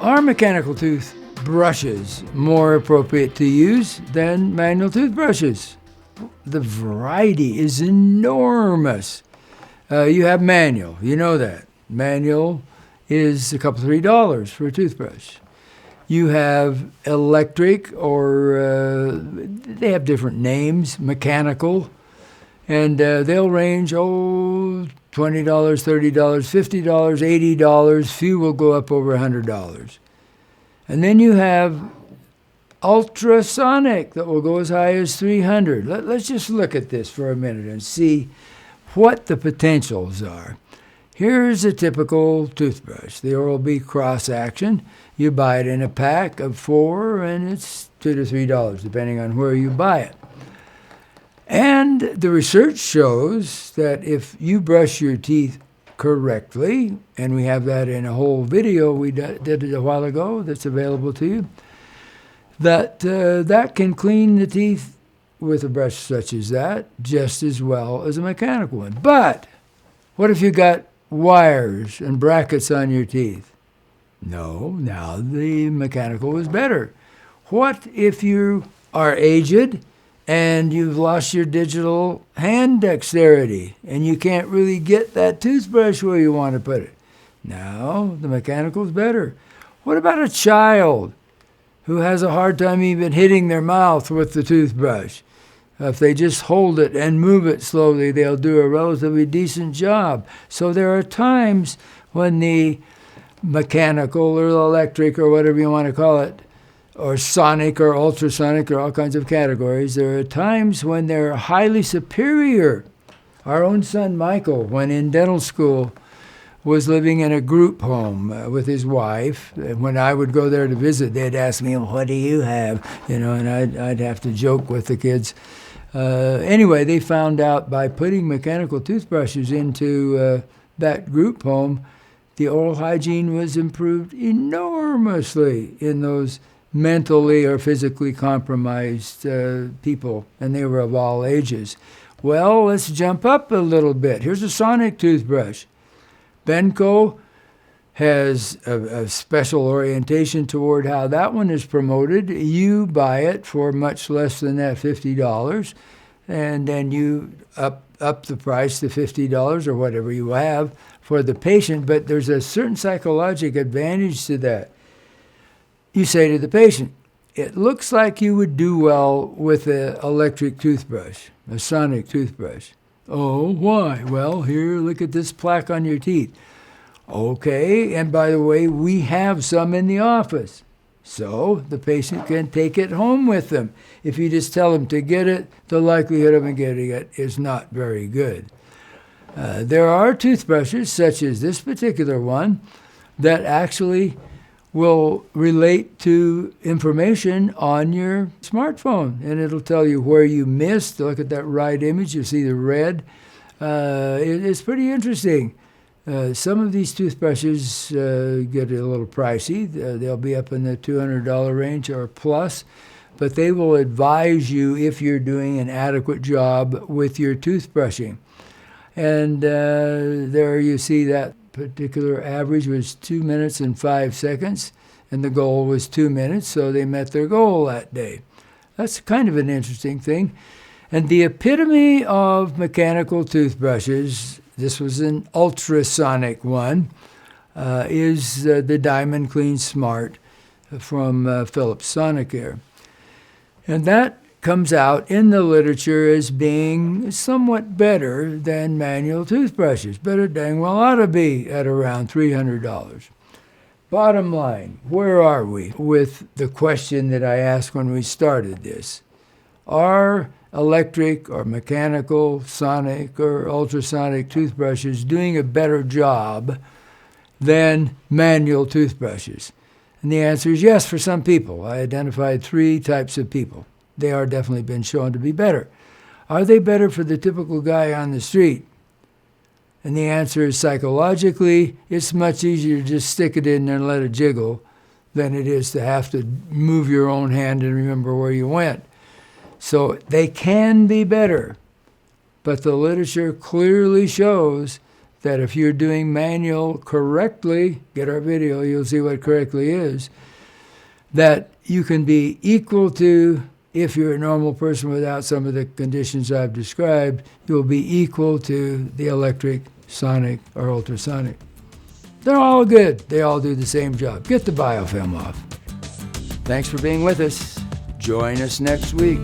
Are mechanical toothbrushes more appropriate to use than manual toothbrushes? The variety is enormous. You have manual, you know that. Manual is a couple, $3 for a toothbrush. You have electric, or they have different names, mechanical, and they'll range, $20, $30, $50, $80. Few will go up over $100. And then you have ultrasonic that will go as high as $300. Let's just look at this for a minute and see what the potentials are. Here's a typical toothbrush, the Oral-B cross-action. You buy it in a pack of 4, and it's $2 to $3, depending on where you buy it. And the research shows that if you brush your teeth correctly, and we have that in a whole video we did it a while ago that's available to you, that can clean the teeth with a brush such as that just as well as a mechanical one. But what if you got wires and brackets on your teeth? No, now the mechanical is better. What if you are aged and you've lost your digital hand dexterity and you can't really get that toothbrush where you want to put it? Now the mechanical is better. What about a child who has a hard time even hitting their mouth with the toothbrush? If they just hold it and move it slowly, they'll do a relatively decent job. So there are times when the mechanical or electric or whatever you want to call it, or sonic or ultrasonic or all kinds of categories, there are times when they're highly superior. Our own son Michael, when in dental school, was living in a group home with his wife. When I would go there to visit, they'd ask me, "What do you have?" And I'd have to joke with the kids. Anyway, they found out by putting mechanical toothbrushes into that group home, the oral hygiene was improved enormously in those mentally or physically compromised people, and they were of all ages. Well, let's jump up a little bit. Here's a sonic toothbrush. Benco has a special orientation toward how that one is promoted. You buy it for much less than that, $50, and then you up the price to $50 or whatever you have for the patient, but there's a certain psychological advantage to that. You say to the patient, it looks like you would do well with an electric toothbrush, a sonic toothbrush. Oh, why? Well, here, look at this plaque on your teeth. Okay, and by the way, we have some in the office. So the patient can take it home with them. If you just tell them to get it, the likelihood of them getting it is not very good. There are toothbrushes, such as this particular one, that actually will relate to information on your smartphone, and it'll tell you where you missed. Look at that right image, you see the red. It's pretty interesting. Some of these toothbrushes get a little pricey. They'll be up in the $200 range or plus, but they will advise you if you're doing an adequate job with your toothbrushing. And there you see that particular average was 2 minutes and 5 seconds, and the goal was 2 minutes, so they met their goal that day. That's kind of an interesting thing. And the epitome of mechanical toothbrushes, this was an ultrasonic one, is the Diamond Clean Smart from Philips Sonicare. And that comes out in the literature as being somewhat better than manual toothbrushes, but it dang well ought to be at around $300. Bottom line, where are we with the question that I asked when we started this? Are electric or mechanical, sonic or ultrasonic toothbrushes doing a better job than manual toothbrushes? And the answer is yes for some people. I identified 3 types of people. They are definitely been shown to be better. Are they better for the typical guy on the street? And the answer is psychologically, it's much easier to just stick it in there and let it jiggle than it is to have to move your own hand and remember where you went. So they can be better, but the literature clearly shows that if you're doing manual correctly, get our video, you'll see what correctly is, that you can be equal to, if you're a normal person without some of the conditions I've described, you'll be equal to the electric, sonic, or ultrasonic. They're all good. They all do the same job. Get the biofilm off. Thanks for being with us. Join us next week.